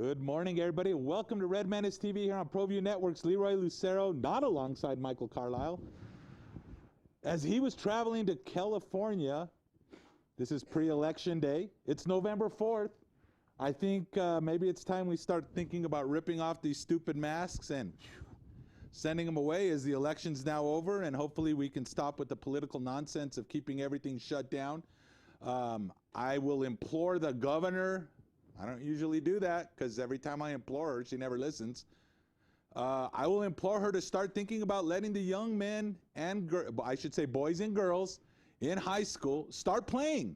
Good morning, everybody. Welcome to Red Menace TV here on ProView Networks. Leroy Lucero, not alongside Michael Carlisle. As he was traveling to California, this is pre-election day. It's November 4th. I think maybe it's time we start thinking about ripping off these stupid masks and sending them away as the election's now over, and hopefully we can stop with the political nonsense of keeping everything shut down. I will implore the governor. I don't usually do that because every time I implore her, she never listens. I will implore her to start thinking about letting the young men and I should say boys and girls in high school start playing.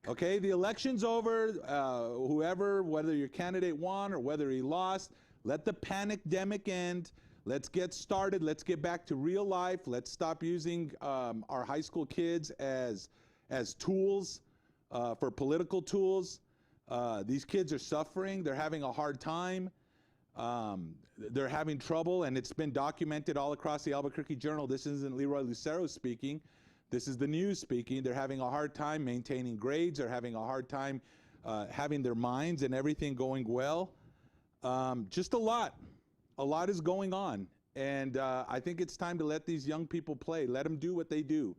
Okay, the election's over. Whoever, whether your candidate won or whether he lost, let the panic-demic end. Let's get started. Let's get back to real life. Let's stop using our high school kids as tools for political tools. These kids are suffering. They're having a hard time. They're having trouble, and it's been documented all across the Albuquerque Journal. This isn't Leroy Lucero speaking. This is the news speaking. They're having a hard time maintaining grades. They're having a hard time having their minds and everything going well. Just a lot. A lot is going on, and I think it's time to let these young people play. Let them do what they do.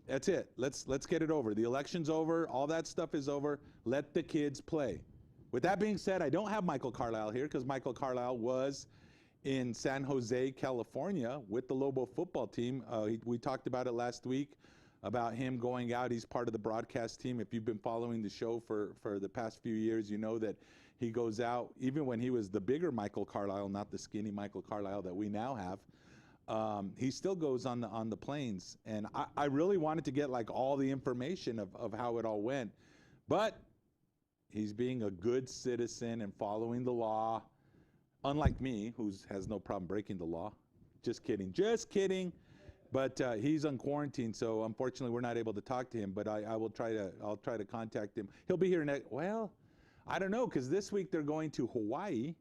That's it. Let's get it over. The election's over. All that stuff is over. Let the kids play. With that being said, I don't have Michael Carlisle here because Michael Carlisle was in San Jose, California with the Lobo football team. We talked about it last week about him going out. He's part of the broadcast team. If you've been following the show for the past few years, you know that he goes out, even when he was the bigger Michael Carlisle, not the skinny Michael Carlisle that we now have. He still goes on the planes, and I really wanted to get like all the information of how it all went, but he's being a good citizen and following the law, unlike me, who has no problem breaking the law. Just kidding. But he's on quarantine, so unfortunately we're not able to talk to him. But I'll try to contact him. He'll be here next. Well, I don't know, because this week they're going to Hawaii.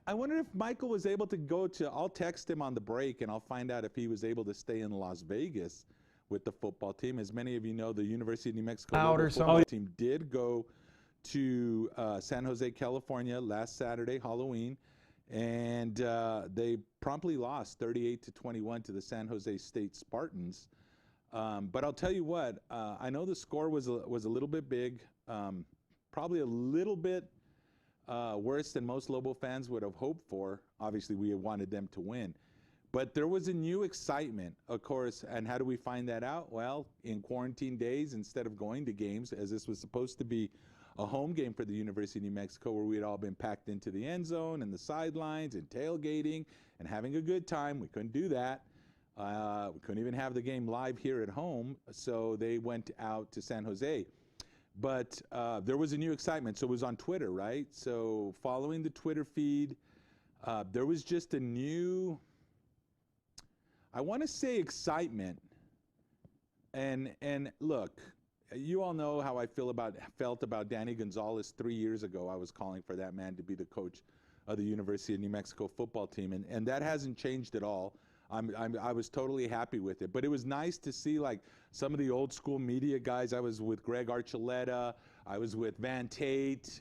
I wonder if Michael was able to go to, I'll text him on the break and I'll find out if he was able to stay in Las Vegas with the football team. As many of you know, the University of New Mexico football team did go to San Jose, California last Saturday, Halloween, and they promptly lost 38-21 to the San Jose State Spartans. But I'll tell you what, I know the score was a little bit big, probably a little bit worse than most Lobo fans would have hoped for. Obviously, we wanted them to win. But there was a new excitement, of course, and how do we find that out? Well, in quarantine days, instead of going to games, as this was supposed to be a home game for the University of New Mexico, where we had all been packed into the end zone and the sidelines and tailgating and having a good time. We couldn't do that. We couldn't even have the game live here at home, so they went out to San Jose. But there was a new excitement. So it was on Twitter, right? So following the Twitter feed, there was just a new, I want to say, excitement. And look, you all know how I felt about Danny Gonzalez 3 years ago. I was calling for that man to be the coach of the University of New Mexico football team, and that hasn't changed at all. I was totally happy with it, but it was nice to see like some of the old school media guys. I was with Greg Archuleta, I was with Van Tate,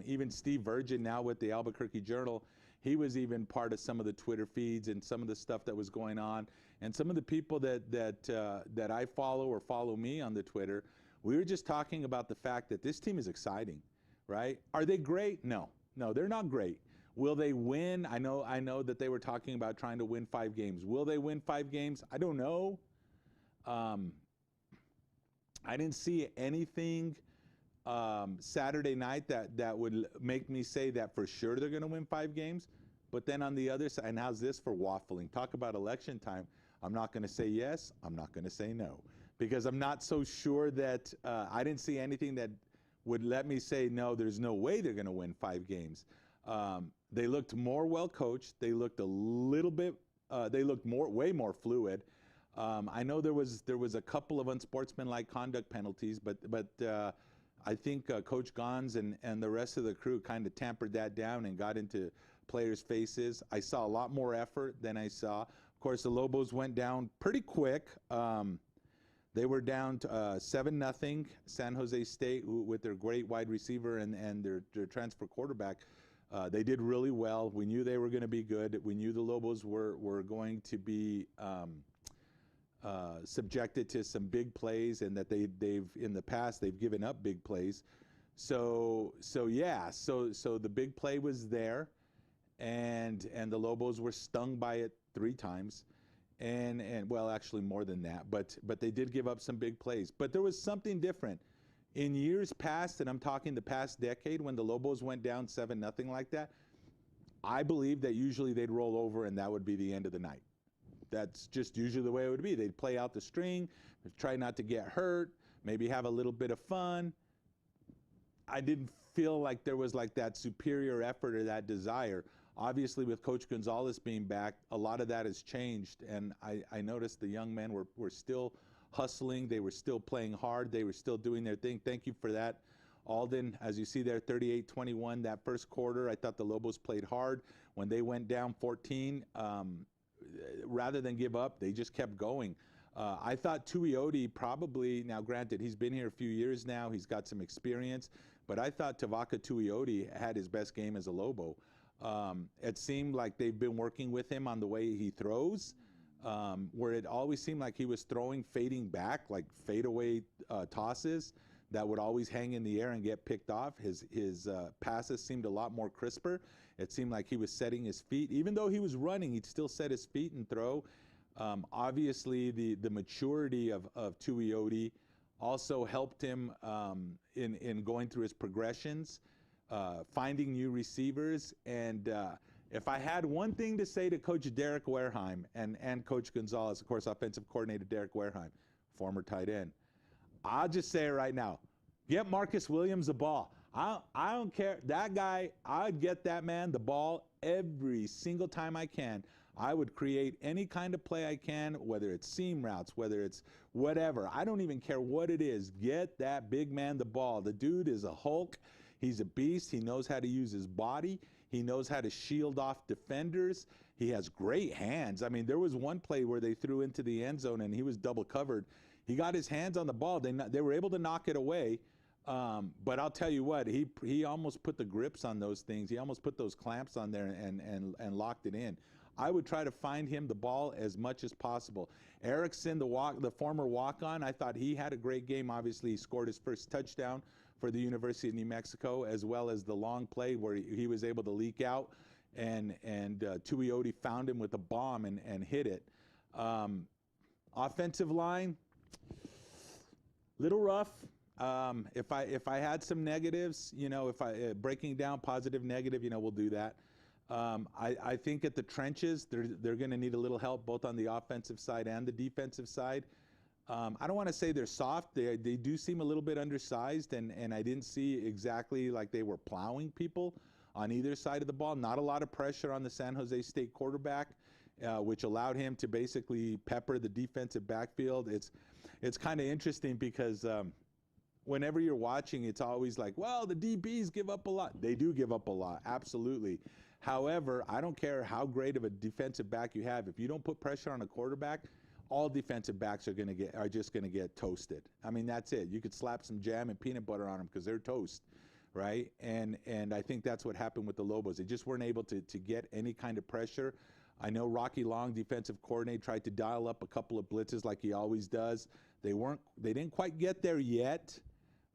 even Steve Virgin now with the Albuquerque Journal. He was even part of some of the Twitter feeds and some of the stuff that was going on. And some of the people that I follow or follow me on the Twitter, we were just talking about the fact that this team is exciting, right? Are they great? No, they're not great. Will they win? I know that they were talking about trying to win 5 games. Will they win 5 games? I don't know. I didn't see anything Saturday night that would make me say that for sure they're going to win 5 games. But then on the other side, and how's this for waffling? Talk about election time. I'm not going to say yes. I'm not going to say no. Because I'm not so sure that I didn't see anything that would let me say, no, there's no way they're going to win 5 games. They looked more well coached. They looked a little bit. They looked way more fluid. I know there was a couple of unsportsmanlike conduct penalties, but I think Coach Gons and the rest of the crew kind of tampered that down and got into players' faces. I saw a lot more effort than I saw. Of course, the Lobos went down pretty quick. They were down to 7-0. San Jose State, with their great wide receiver and their transfer quarterback, they did really well. We knew they were going to be good. We knew the Lobos were going to be subjected to some big plays, and that they've in the past they've given up big plays. So the big play was there, and the Lobos were stung by it 3 times. And well, actually more than that, but they did give up some big plays. But there was something different. In years past, and I'm talking the past decade, when the Lobos went down 7-0 like that, I believe that usually they'd roll over and that would be the end of the night. That's just usually the way it would be. They'd play out the string, try not to get hurt, maybe have a little bit of fun. I didn't feel like there was like that superior effort or that desire. Obviously, with Coach Gonzalez being back, a lot of that has changed, and I noticed the young men were still hustling. They were still playing hard. They were still doing their thing. Thank you for that, Alden. As you see there, 38-21, that first quarter, I thought the Lobos played hard. When they went down 14, rather than give up, they just kept going. I thought Tuioti probably, now granted, he's been here a few years now. He's got some experience, but I thought Tavaka Tuioti had his best game as a Lobo. It seemed like they've been working with him on the way he throws, where it always seemed like he was throwing fading back, like fadeaway tosses that would always hang in the air and get picked off. His passes seemed a lot more crisper. It seemed like he was setting his feet. Even though he was running, he'd still set his feet and throw. Obviously, the maturity of Tuioti also helped him in going through his progressions. Finding new receivers, and if I had one thing to say to Coach Derek Wareheim and Coach Gonzalez, of course, offensive coordinator Derek Wareheim, former tight end, I'll just say it right now: get Marcus Williams the ball. I don't care, that guy. I'd get that man the ball every single time I can. I would create any kind of play I can, whether it's seam routes, whether it's whatever. I don't even care what it is. Get that big man the ball. The dude is a Hulk. He's a beast. He knows how to use his body. He knows how to shield off defenders. He has great hands. I mean, there was one play where they threw into the end zone and he was double covered. He got his hands on the ball. They were able to knock it away. But I'll tell you what, he almost put the grips on those things. He almost put those clamps on there and locked it in. I would try to find him the ball as much as possible. Erickson, the former walk-on, I thought he had a great game. Obviously, he scored his first touchdown for the University of New Mexico, as well as the long play where he was able to leak out, and Tuioti found him with a bomb and hit it. Offensive line, little rough. If I had some negatives, if I breaking down positive, negative, we'll do that. I think at the trenches, they're going to need a little help both on the offensive side and the defensive side. I don't want to say they're soft. They do seem a little bit undersized, and I didn't see exactly like they were plowing people on either side of the ball. Not a lot of pressure on the San Jose State quarterback, which allowed him to basically pepper the defensive backfield. It's kind of interesting because whenever you're watching, it's always like, well, the DBs give up a lot. They do give up a lot, absolutely. However, I don't care how great of a defensive back you have. If you don't put pressure on a quarterback, all defensive backs are just going to get toasted. I mean, that's it. You could slap some jam and peanut butter on them because they're toast, right? And I think that's what happened with the Lobos. They just weren't able to get any kind of pressure. I know Rocky Long, defensive coordinator, tried to dial up a couple of blitzes like he always does. They didn't quite get there yet.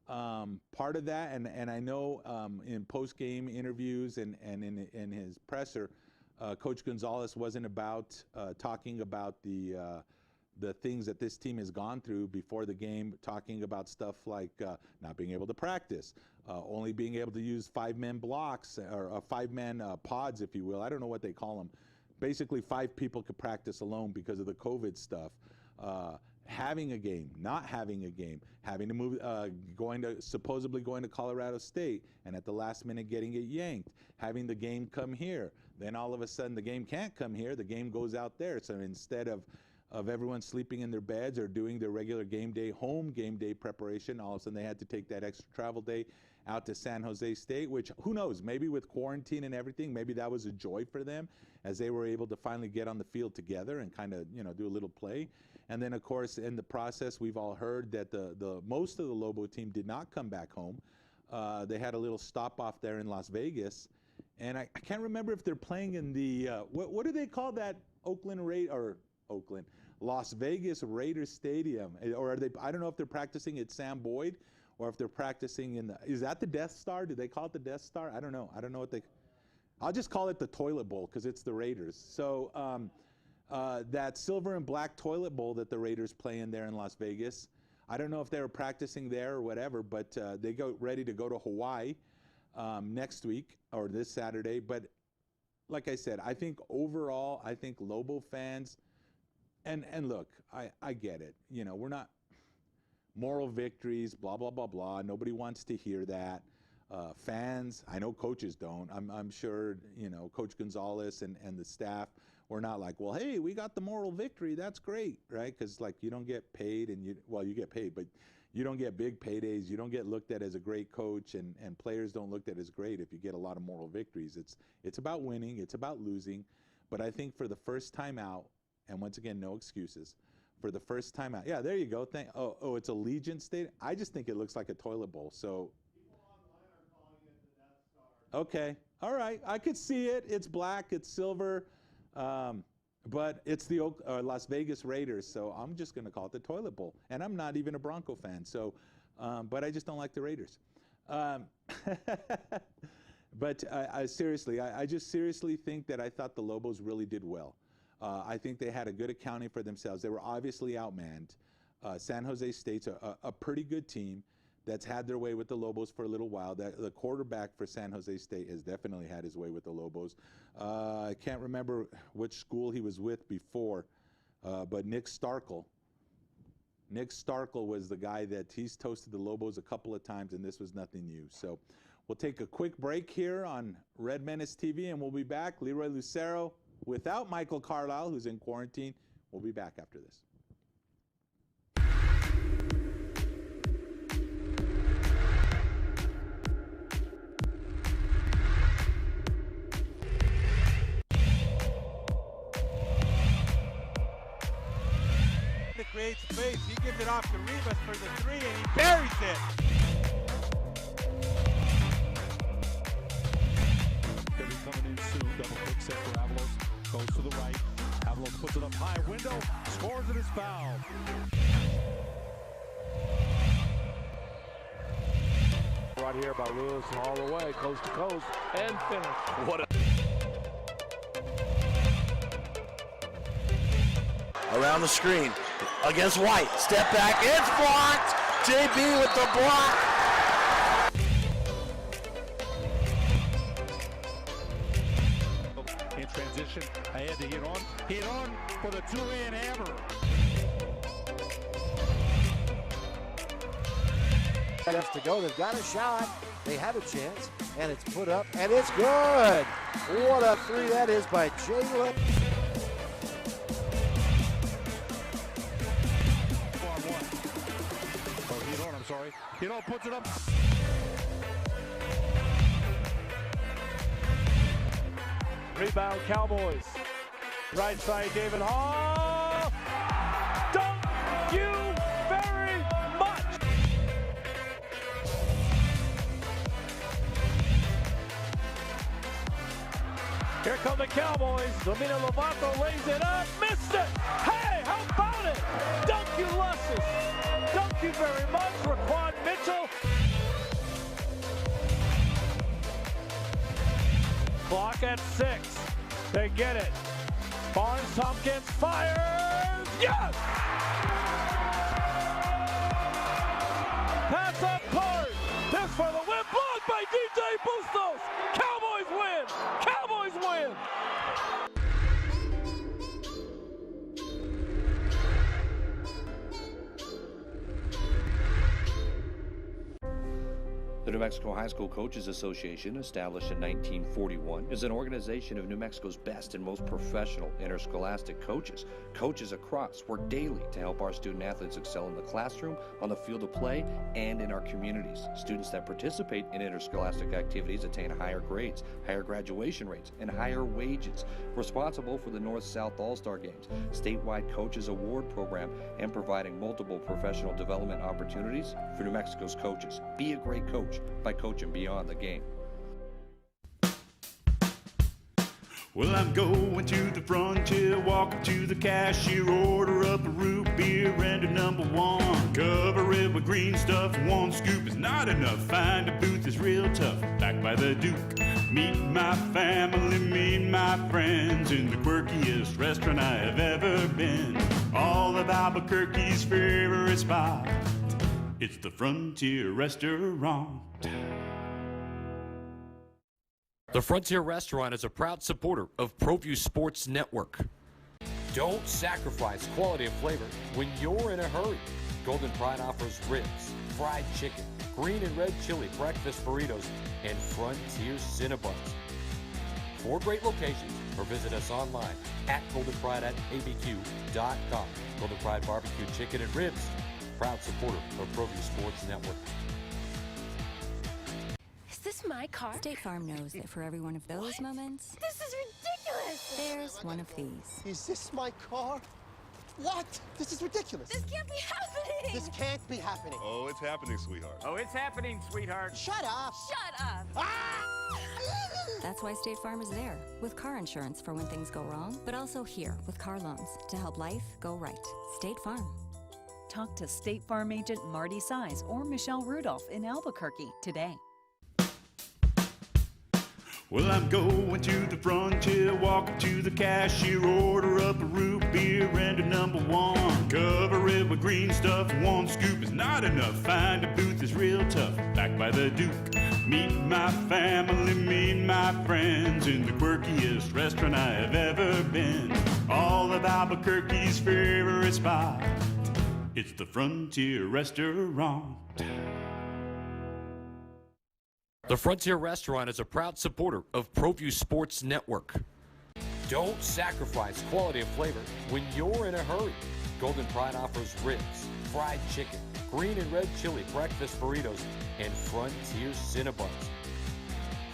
Part of that, and I know in post-game interviews and in his presser, Coach Gonzalez wasn't about talking about the things that this team has gone through before the game, talking about stuff like not being able to practice, only being able to use 5-man blocks or 5-man pods, if you will. I don't know what they call them. Basically, 5 people could practice alone because of the COVID stuff. Having a game, not having a game, having to move, supposedly going to Colorado State, and at the last minute getting it yanked, having the game come here. Then all of a sudden the game can't come here, the game goes out there. So instead of everyone sleeping in their beds or doing their regular home game day preparation, all of a sudden they had to take that extra travel day out to San Jose State, which who knows, maybe with quarantine and everything, maybe that was a joy for them as they were able to finally get on the field together and kind of, do a little play. And then, of course, in the process, we've all heard that the most of the Lobo team did not come back home. They had a little stop off there in Las Vegas. And I can't remember if they're playing in the, what do they call that Las Vegas Raiders Stadium? Or are they, I don't know if they're practicing at Sam Boyd or if they're practicing in the, is that the Death Star? Do they call it the Death Star? I don't know. I don't know what they, I'll just call it the Toilet Bowl because it's the Raiders. So that silver and black toilet bowl that the Raiders play in there in Las Vegas, I don't know if they were practicing there or whatever, but they go ready to go to Hawaii next week or this Saturday. But like I said, I think overall, I think Lobo fans, and look, I get it. You know, we're not moral victories, blah, blah, blah, blah. Nobody wants to hear that. Fans, I know coaches don't. I'm sure, you know, Coach Gonzalez and the staff were not like, well, hey, we got the moral victory. That's great, right? Because, like, you don't get paid and you get paid, but you don't get big paydays. You don't get looked at as a great coach, and players don't look at as great if you get a lot of moral victories. It's about winning. It's about losing. But I think for the first time out, and once again, no excuses, for the first time out. Yeah, there you go. It's Allegiant Stadium. I just think it looks like a toilet bowl. So, people online are calling it the Death Star. Okay, all right. I could see it. It's black. It's silver. But it's the Las Vegas Raiders, so I'm just going to call it the Toilet Bowl. And I'm not even a Bronco fan, so, but I just don't like the Raiders. But seriously, I just seriously think that I thought the Lobos really did well. I think they had a good accounting for themselves. They were obviously outmanned. San Jose State's a pretty good team that's had their way with the Lobos for a little while. The quarterback for San Jose State has definitely had his way with the Lobos. I can't remember which school he was with before, but Nick Starkel. Nick Starkel was the guy that he's toasted the Lobos a couple of times, and this was nothing new. So we'll take a quick break here on Red Menace TV, and we'll be back. Leroy Lucero without Michael Carlisle, who's in quarantine. We'll be back after this. Creates space. He gives it off to Rivas for the three, and he buries it. Gonna be coming in soon. Double quick set for Avalos. Goes to the right. Avalos puts it up high. Window. Scores it as foul. Right here by Lewis all the way, coast to coast, and finish. What a... Around the screen. Against White. Step back. It's blocked. JB with the block. In transition. Ahead to hit on. Hit on for the two-hand hammer. Minutes to go. They've got a shot. They have a chance. And it's put up. And it's good. What a three that is by Jalen. Hito puts it up. Rebound Cowboys. Right side David Hall. Thank you very much. Here come the Cowboys. Domina Lovato lays it up. Missed it. Hey, how about it? Thank you, Luscious. Thank you very much, Raquan Mitchell. Clock at 6. They get it. Barnes Tompkins fires. Yes! Pass up court. This for the win. Blocked by DJ Bustos. Cowboys win. Cowboys win. The New Mexico High School Coaches Association, established in 1941, is an organization of New Mexico's best and most professional interscholastic coaches. Coaches across work daily to help our student athletes excel in the classroom, on the field of play, and in our communities. Students that participate in interscholastic activities attain higher grades, higher graduation rates, and higher wages. Responsible for the North-South All-Star Games, statewide Coaches Award Program, and providing multiple professional development opportunities for New Mexico's coaches. Be a great coach by coaching beyond the game. Well, I'm going to the frontier, walk up to the cashier, order up a root beer and a number one. Cover it with green stuff, one scoop is not enough. Find a booth is real tough, back by the Duke. Meet my family, meet my friends in the quirkiest restaurant I have ever been. All of Albuquerque's favorite spot, it's the Frontier Restaurant. The Frontier Restaurant is a proud supporter of ProView Sports Network. Don't sacrifice quality and flavor when you're in a hurry. Golden Pride offers ribs, fried chicken, green and red chili breakfast burritos, and Frontier Cinnabons. 4 great locations, or visit us online at goldenpride@abq.com. Golden Pride Barbecue Chicken and Ribs, proud supporter of ProView Sports Network. Is this my car? State Farm knows that for every one of those moments, This is ridiculous! there's one of these. Is this my car? What? This is ridiculous. This can't be happening! This can't be happening. Oh, it's happening, sweetheart. Oh, it's happening, sweetheart. Shut up. Shut up! That's why State Farm is there, with car insurance for when things go wrong, but also here with car loans to help life go right. State Farm. Talk to State Farm agent Marty Size or Michelle Rudolph in Albuquerque today. Well, I'm going to the frontier, walk up to the cashier, order up a root beer and a number one. Cover it with green stuff, one scoop is not enough. Find a booth is real tough, back by the Duke. Meet my family, meet my friends in the quirkiest restaurant I have ever been. All of Albuquerque's favorite spot, it's the Frontier Restaurant. The Frontier Restaurant is a proud supporter of ProView Sports Network. Don't sacrifice quality and flavor when you're in a hurry. Golden Pride offers ribs, fried chicken, green and red chili breakfast burritos, and Frontier Cinnabons.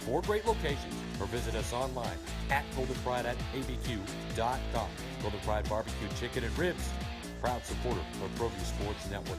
4 great locations, or visit us online at goldenpride@abq.com. Golden Pride Barbecue Chicken and Ribs, proud supporter of ProView Sports Network.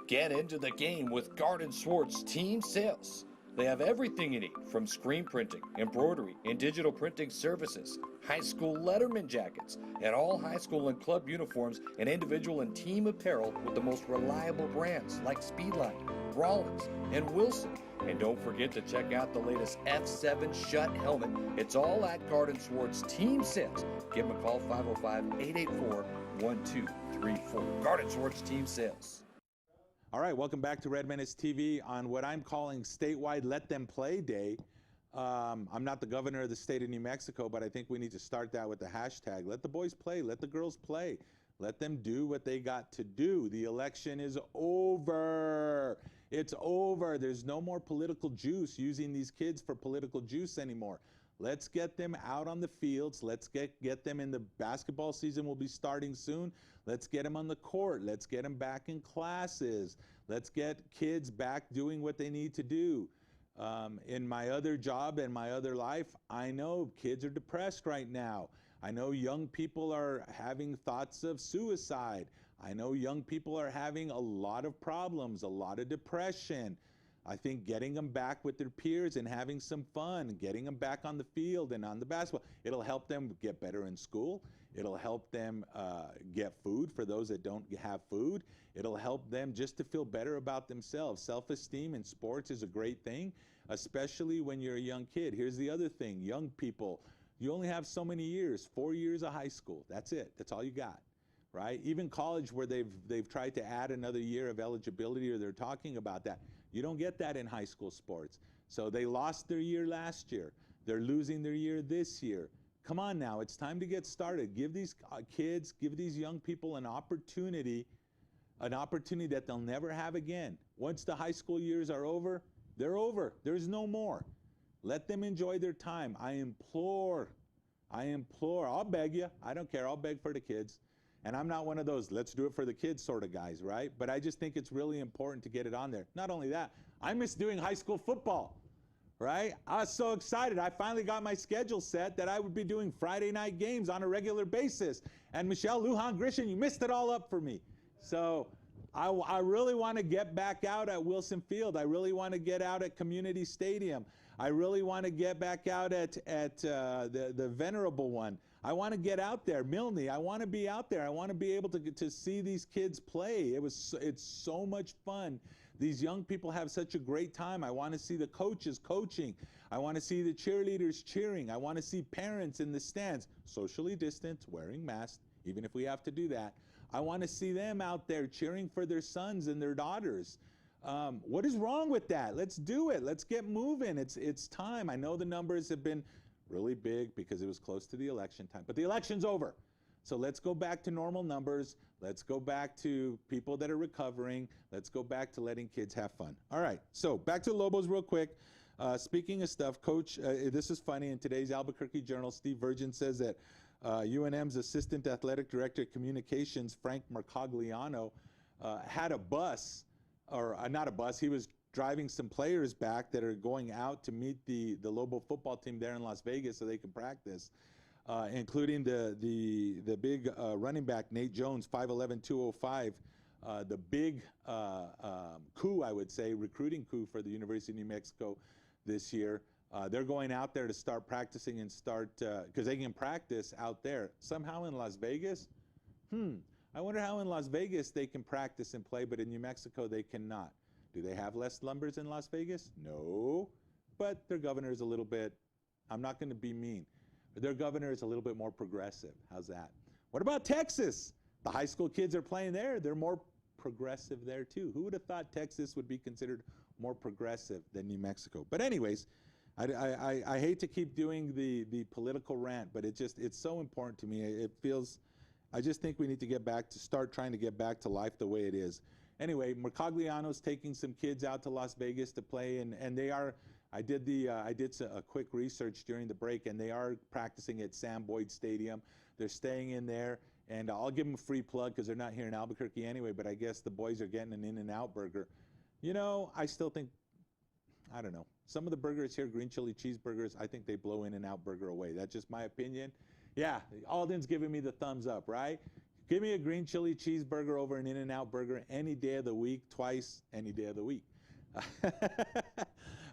Get into the game with Garden Swartz Team Sales. They have everything you need, from screen printing, embroidery, and digital printing services, high school letterman jackets, and all high school and club uniforms, and individual and team apparel with the most reliable brands like Speedline, Rollins, and Wilson. And don't forget to check out the latest F7 Shut helmet. It's all at Garden Swartz Team Sales. Give them a call, 505-884-1234. Garden Swartz Team Sales. All right, welcome back to Red Menace TV on what I'm calling statewide Let Them Play Day. I'm not the governor of the state of New Mexico, but I think we need to start that with the hashtag. Let the boys play, let the girls play. Let them do what they got to do. The election is over. It's over. There's no more political juice, using these kids for political juice anymore. Let's get them out on the fields. Let's get them in the basketball season will be starting soon. Let's get them on the court. Let's get them back in classes. Let's get kids back doing what they need to do. In my other job and my other life, I know kids are depressed right now. I know young people are having thoughts of suicide. I know young people are having a lot of problems, a lot of depression. I think getting them back with their peers and having some fun, getting them back on the field and on the basketball, it'll help them get better in school. It'll help them get food for those that don't have food. It'll help them just to feel better about themselves. Self-esteem in sports is a great thing, especially when you're a young kid. Here's the other thing. Young people, you only have so many years, 4 years of high school. That's it. That's all you got, right? Even college, where they've tried to add another year of eligibility, or they're talking about that. You don't get that in high school sports. So they lost their year last year. They're losing their year this year. Come on now, it's time to get started. Give these kids, give these young people an opportunity an opportunity that they'll never have again. Once the high school years are over, they're over. There's no more. Let them enjoy their time. I implore, I'll beg you. I don't care. I'll beg for the kids. And I'm not one of those, let's do it for the kids sort of guys, right? But I just think it's really important to get it on there. Not only that, I miss doing high school football, right? I was so excited. I finally got my schedule set that I would be doing Friday night games on a regular basis. And Michelle, Lujan, Grisham, you missed it all up for me. So I really want to get back out at Wilson Field. I really want to get out at Community Stadium. I really want to get back out at the Venerable one. I want to get out there, Milne. I want to be out there. I want to be able to see these kids play. It's so much fun. These young people have such a great time. I want to see the coaches coaching. I want to see the cheerleaders cheering. I want to see parents in the stands, socially distanced, wearing masks, even if we have to do that. I want to see them out there cheering for their sons and their daughters. What is wrong with that? Let's do it. Let's get moving. It's time. I know the numbers have been really big because it was close to the election time, but the election's over. So let's go back to normal numbers. Let's go back to people that are recovering. Let's go back to letting kids have fun. All right, so back to the Lobos real quick. Speaking of stuff, Coach, this is funny. In today's Albuquerque Journal, Steve Virgin says that UNM's Assistant Athletic Director of Communications, Frank Mercogliano, had a bus, or not a bus, he was driving some players back that are going out to meet the Lobo football team there in Las Vegas so they can practice, including the big running back, Nate Jones, 5'11", 205, the big coup, I would say, recruiting coup for the University of New Mexico this year. They're going out there to start practicing and start, because they can practice out there. Somehow in Las Vegas, I wonder how in Las Vegas they can practice and play, but in New Mexico they cannot. Do they have less numbers in Las Vegas? No, but their governor is a little bit, I'm not going to be mean, but their governor is a little bit more progressive. How's that? What about Texas? The high school kids are playing there. They're more progressive there too. Who would have thought Texas would be considered more progressive than New Mexico? But anyways, I hate to keep doing the political rant, but it's so important to me. It feels, I just think we need to start trying to get back to life the way it is. Anyway, Mercogliano's taking some kids out to Las Vegas to play, and they are, I did a quick research during the break, and they are practicing at Sam Boyd Stadium. They're staying in there, and I'll give them a free plug because they're not here in Albuquerque anyway, but I guess the boys are getting an In-N-Out burger. You know, I still think, I don't know, some of the burgers here, green chili cheeseburgers, I think they blow In-N-Out burger away. That's just my opinion. Yeah, Alden's giving me the thumbs up, right? Give me a green chili cheeseburger over an In-N-Out burger any day of the week, twice any day of the week.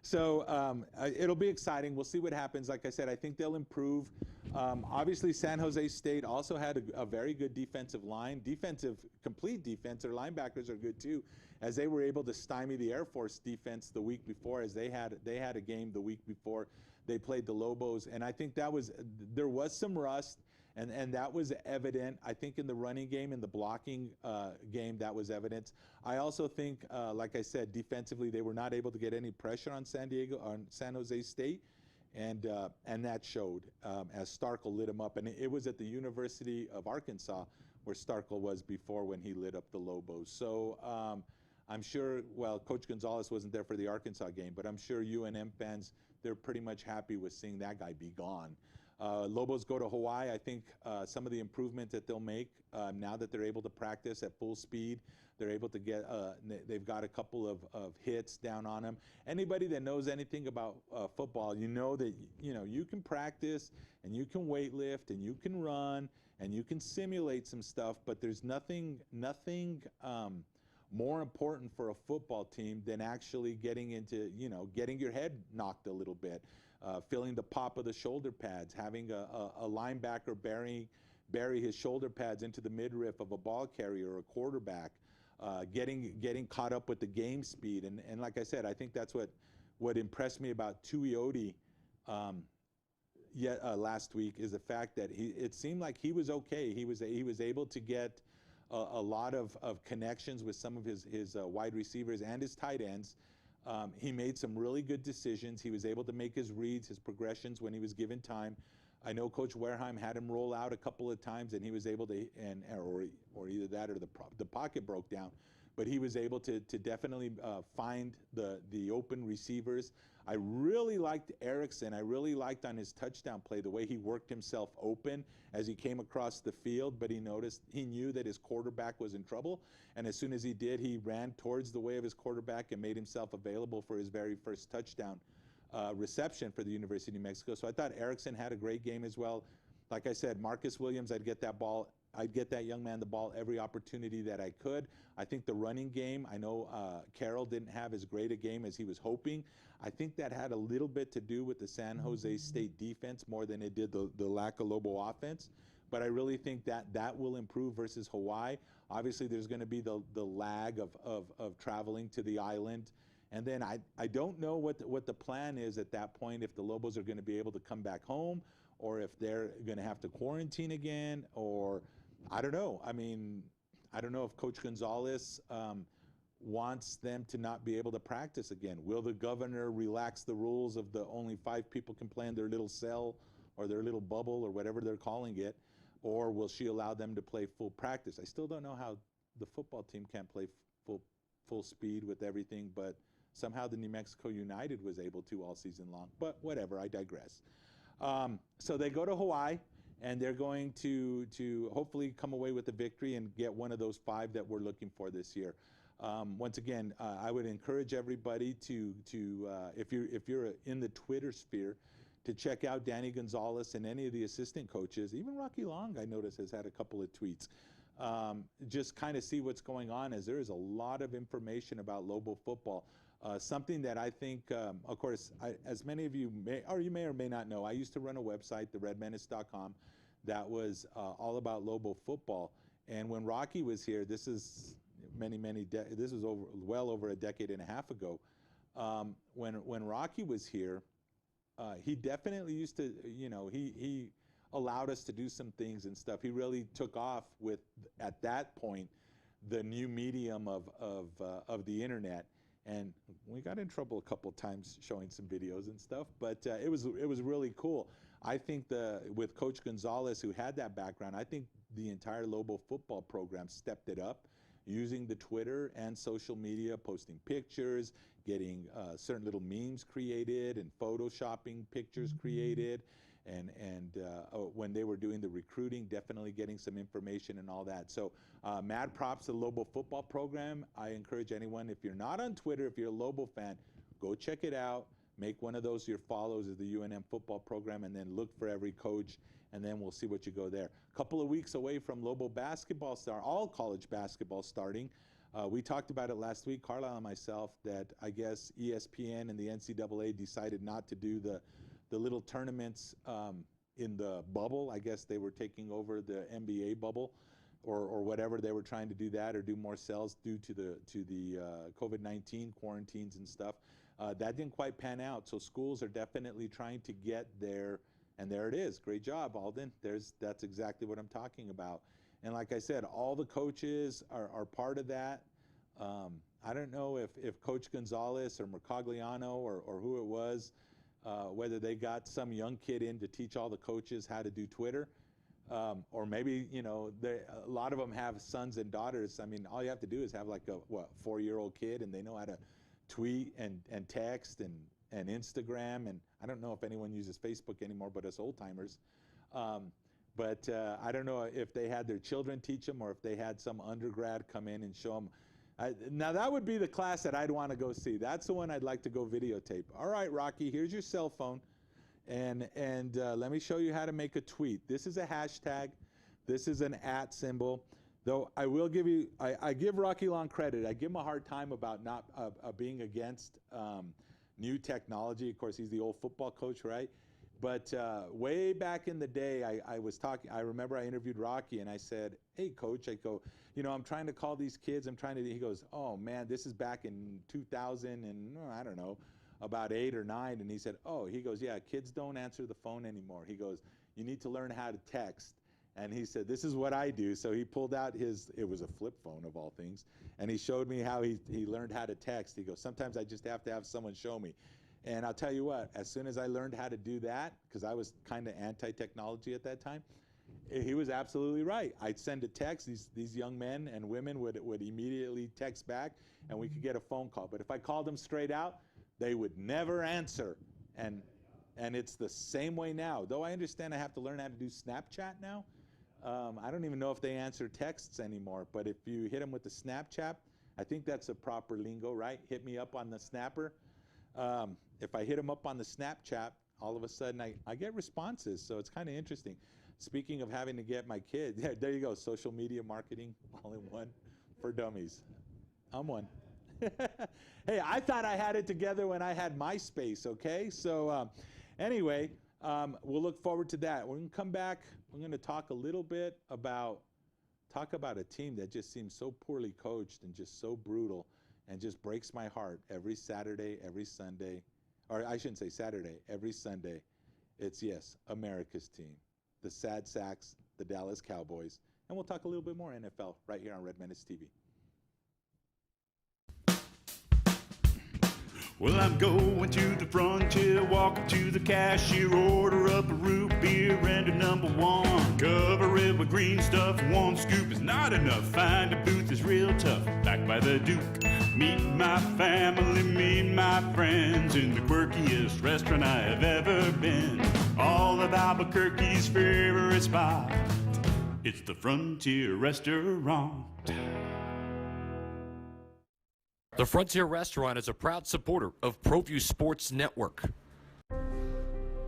So it'll be exciting. We'll see what happens. Like I said, I think they'll improve. Obviously, San Jose State also had a very good defensive line. Complete defense. Their linebackers are good too, as they were able to stymie the Air Force defense the week before, as they had a game the week before they played the Lobos. And I think there was some rust. And that was evident, I think, in the running game, in the blocking game, that was evident. I also think, like I said, defensively, they were not able to get any pressure on San Jose State, and that showed as Starkel lit them up. And it was at the University of Arkansas where Starkel was before when he lit up the Lobos. So I'm sure, well, Coach Gonzalez wasn't there for the Arkansas game, but I'm sure UNM fans, they're pretty much happy with seeing that guy be gone. Lobos go to Hawaii. I think some of the improvement that they'll make now that they're able to practice at full speed, they're able to get, they've got a couple of hits down on them. Anybody that knows anything about football, you know that, you can practice and you can weight lift and you can run and you can simulate some stuff, but there's nothing more important for a football team than actually getting into, getting your head knocked a little bit. Feeling the pop of the shoulder pads, having a linebacker bury his shoulder pads into the midriff of a ball carrier or a quarterback, getting caught up with the game speed. And like I said, I think that's what impressed me about Tuioti last week is the fact that it seemed like he was okay. He was able to get a lot of connections with some of his wide receivers and his tight ends. He made some really good decisions. He was able to make his reads, his progressions when he was given time. I know Coach Wareheim had him roll out a couple of times, and he was able to, or either that or the pocket broke down, but he was able to definitely find the open receivers. I really liked Erickson. I really liked on his touchdown play the way he worked himself open as he came across the field, but he knew that his quarterback was in trouble, and as soon as he did, he ran towards the way of his quarterback and made himself available for his very first touchdown reception for the University of New Mexico. So I thought Erickson had a great game as well. Like I said, Marcus Williams, I'd get that young man the ball every opportunity that I could. I think the running game, I know Carroll didn't have as great a game as he was hoping. I think that had a little bit to do with the San Jose State defense more than it did the lack of Lobo offense. But I really think that will improve versus Hawaii. Obviously, there's going to be the lag of traveling to the island. And then I don't know what the plan is at that point, if the Lobos are going to be able to come back home or if they're going to have to quarantine again, or I don't know. I mean, I don't know if Coach Gonzalez wants them to not be able to practice again. Will the governor relax the rules of the only 5 people can play in their little cell or their little bubble or whatever they're calling it, or will she allow them to play full practice? I still don't know how the football team can't play full speed with everything, but somehow the New Mexico United was able to all season long. But whatever, I digress. So they go to Hawaii, and they're going to hopefully come away with a victory and get one of those 5 that we're looking for this year. Once again, I would encourage everybody to if you're in the Twitter sphere, to check out Danny Gonzalez and any of the assistant coaches. Even Rocky Long, I noticed, has had a couple of tweets. Just kind of see what's going on, as there is a lot of information about Lobo football. Something that I think, of course, as many of you may or may not know, I used to run a website, theredmenace.com, that was all about Lobo football. And when Rocky was here, this is this was well over a decade and a half ago. When Rocky was here, he definitely used to, he allowed us to do some things and stuff. He really took off with, at that point, the new medium of the internet. And we got in trouble a couple of times showing some videos and stuff, but it was really cool. I think with Coach Gonzalez, who had that background, I think the entire Lobo football program stepped it up, using the Twitter and social media, posting pictures, getting certain little memes created and photoshopping pictures created, and when they were doing the recruiting, definitely getting some information and all that. So mad props to the Lobo football program. I encourage anyone, if you're not on Twitter, if you're a Lobo fan, go check it out. Make one of those your follows of the UNM football program, and then look for every coach, and then we'll see what you go there. A couple of weeks away from Lobo basketball all college basketball starting. We talked about it last week, Carlisle and myself, that I guess ESPN and the NCAA decided not to do the little tournaments in the bubble. I guess they were taking over the NBA bubble, or whatever. They were trying to do that or do more sales due to the COVID-19 quarantines and stuff. That didn't quite pan out. So schools are definitely trying to get there. And there it is. Great job, Alden. That's exactly what I'm talking about. And like I said, all the coaches are part of that. I don't know if Coach Gonzalez or Mercogliano or who it was, whether they got some young kid in to teach all the coaches how to do Twitter. Or maybe, a lot of them have sons and daughters. I mean, all you have to do is have like a 4-year-old kid, and they know how to tweet and text and Instagram, and I don't know if anyone uses Facebook anymore, but us old timers. But I don't know if they had their children teach them, or if they had some undergrad come in and show them. Now that would be the class that I'd want to go see. That's the one I'd like to go videotape. All right, Rocky, here's your cell phone, and let me show you how to make a tweet. This is a hashtag. This is an @ symbol. Though I will give you, I give Rocky Long credit. I give him a hard time about not being against new technology. Of course, he's the old football coach, right? But way back in the day, I remember I interviewed Rocky, and I said, hey, coach, I go, I'm trying to call these kids. He goes, oh, man, this is back in 2000 and, I don't know, about 8 or 9. And he said, yeah, kids don't answer the phone anymore. He goes, you need to learn how to text. And he said, this is what I do. So he pulled out it was a flip phone of all things, and he showed me how he learned how to text. He goes, sometimes I just have to have someone show me. And I'll tell you what, as soon as I learned how to do that, because I was kind of anti-technology at that time, he was absolutely right. I'd send a text, these young men and women would immediately text back, and we could get a phone call. But if I called them straight out, they would never answer. And it's the same way now. Though I understand I have to learn how to do Snapchat now. I don't even know if they answer texts anymore. But if you hit them with the Snapchat, I think that's a proper lingo, right? Hit me up on the snapper. If I hit them up on the Snapchat, all of a sudden I get responses. So it's kind of interesting. Speaking of having to get my kids, yeah, there you go, social media marketing all in one for dummies. I'm one. Hey, I thought I had it together when I had MySpace, okay? So anyway, we'll look forward to that. We're going to come back. We're going to talk a little bit about a team that just seems so poorly coached and just so brutal and just breaks my heart every Saturday, every Sunday. Or I shouldn't say Saturday, every Sunday. It's, yes, America's team. The Sad Sacks, the Dallas Cowboys. And we'll talk a little bit more NFL right here on Red Menace TV. Well, I'm going to the frontier, walking to the cashier, order up a root beer and a number one. Cover it with green stuff, one scoop is not enough. Find a booth is real tough, back by the Duke. Meet my family, meet my friends in the quirkiest restaurant I have ever been. All of Albuquerque's favorite spot, it's the Frontier Restaurant. The Frontier Restaurant is a proud supporter of ProView Sports Network.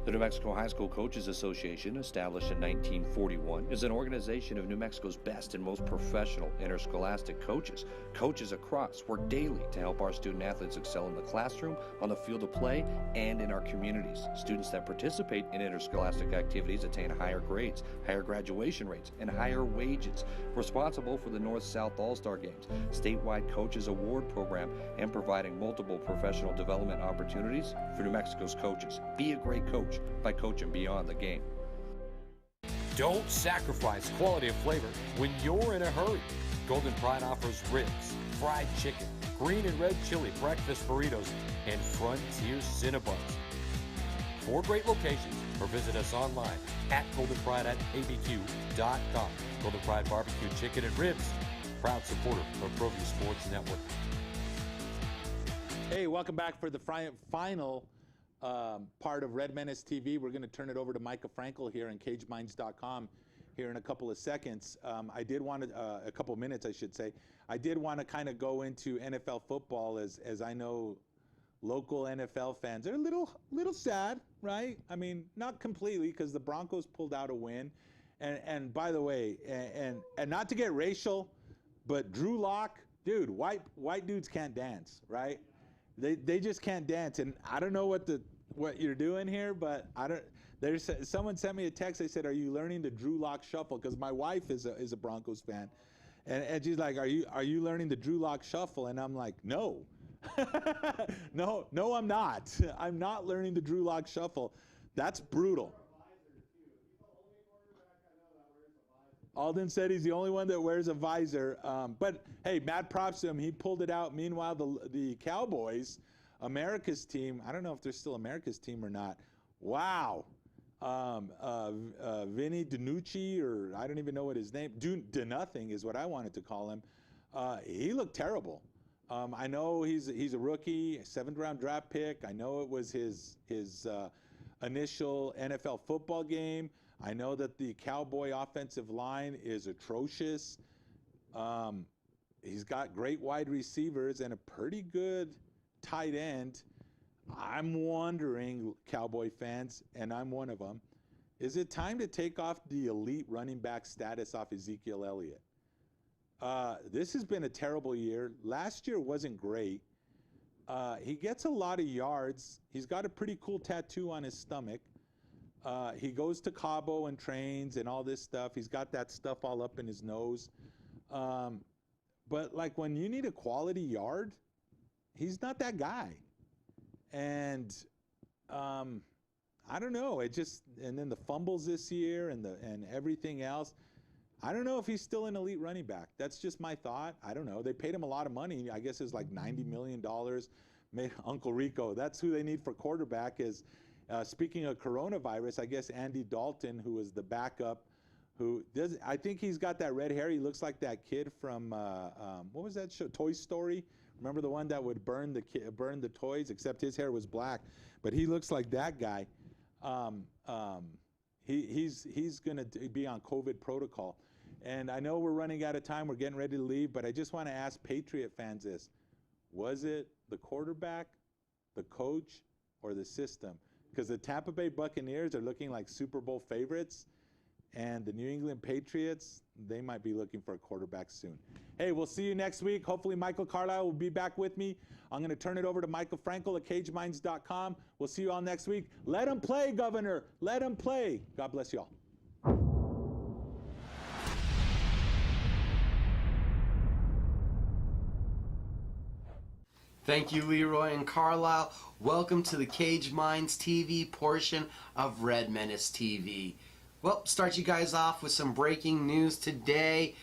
The New Mexico High School Coaches Association, established in 1941, is an organization of New Mexico's best and most professional interscholastic coaches. Coaches across work daily to help our student athletes excel in the classroom, on the field of play, and in our communities. Students that participate in interscholastic activities attain higher grades, higher graduation rates, and higher wages. Responsible for the North-South All-Star Games, statewide Coaches Award Program, and providing multiple professional development opportunities for New Mexico's coaches. Be a great coach by coaching beyond the game. Don't sacrifice quality of flavor when you're in a hurry. Golden Pride offers ribs, fried chicken, green and red chili breakfast burritos, and Frontier Cinnabons. 4 great locations, or visit us online at goldenpride@abq.com. Golden Pride Barbecue Chicken and Ribs, proud supporter of ProView Sports Network. Hey, welcome back for the final part of Red Menace TV. We're going to turn it over to Micah Frankel here on CageMinds.com here in a couple of seconds. I did want to, a couple of minutes I should say, I did want to kind of go into NFL football as I know local NFL fans are a little sad, right? I mean, not completely because the Broncos pulled out a win. And by the way, and not to get racial, but Drew Lock, dude, white dudes can't dance, right? They just can't dance, and I don't know what you're doing here, but I don't. Someone sent me a text. They said, "Are you learning the Drew Lock shuffle?" Because my wife is a Broncos fan, and she's like, "Are you learning the Drew Lock shuffle?" And I'm like, "No, no, I'm not. I'm not learning the Drew Lock shuffle. That's brutal." Alden said he's the only one that wears a visor. But, hey, mad props to him. He pulled it out. Meanwhile, the Cowboys, America's team, I don't know if they're still America's team or not. Wow. Vinny DiNucci, or I don't even know what his name, DeNothing is what I wanted to call him. He looked terrible. I know he's a rookie, 7th-round draft pick. I know it was his initial NFL football game. I know that the Cowboy offensive line is atrocious. He's got great wide receivers and a pretty good tight end. I'm wondering, Cowboy fans, and I'm one of them, is it time to take off the elite running back status off Ezekiel Elliott? This has been a terrible year. Last year wasn't great. He gets a lot of yards. He's got a pretty cool tattoo on his stomach. He goes to Cabo and trains and all this stuff. He's got that stuff all up in his nose. But like when you need a quality yard, he's not that guy. And I don't know. And then the fumbles this year and everything else. I don't know if he's still an elite running back. That's just my thought. I don't know. They paid him a lot of money. I guess it's like $90 million Uncle Rico. That's who they need for quarterback. Is speaking of coronavirus, I guess Andy Dalton, who was the backup, who does. I think he's got that red hair. He looks like that kid from what was that show? Toy Story. Remember the one that would burn the toys? Except his hair was black, but he looks like that guy. He's going to be on COVID protocol. And I know we're running out of time. We're getting ready to leave, but I just want to ask Patriot fans this. Was it the quarterback, the coach, or the system? Because the Tampa Bay Buccaneers are looking like Super Bowl favorites, and the New England Patriots, they might be looking for a quarterback soon. Hey, we'll see you next week. Hopefully Michael Carlisle will be back with me. I'm going to turn it over to Michael Frankel at CageMinds.com. We'll see you all next week. Let him play, Governor. Let him play. God bless you all. Thank you, Leroy and Carlisle. Welcome to the Cage Minds TV portion of Red Menace TV. Well, start you guys off with some breaking news today.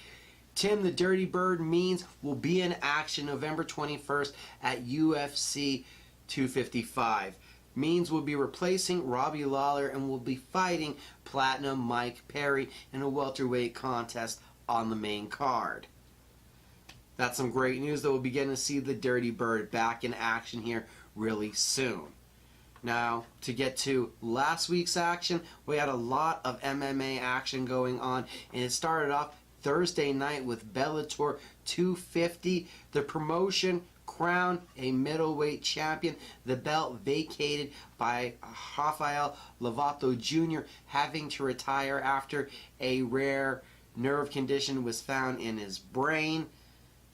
Tim the Dirty Bird Means will be in action November 21st at UFC 255. Means will be replacing Robbie Lawler and will be fighting Platinum Mike Perry in a welterweight contest on the main card. That's some great news that we'll begin to see the Dirty Bird back in action here really soon. Now, to get to last week's action, we had a lot of MMA action going on, and it started off Thursday night with Bellator 250. The promotion crowned a middleweight champion, the belt vacated by Rafael Lovato Jr., having to retire after a rare nerve condition was found in his brain.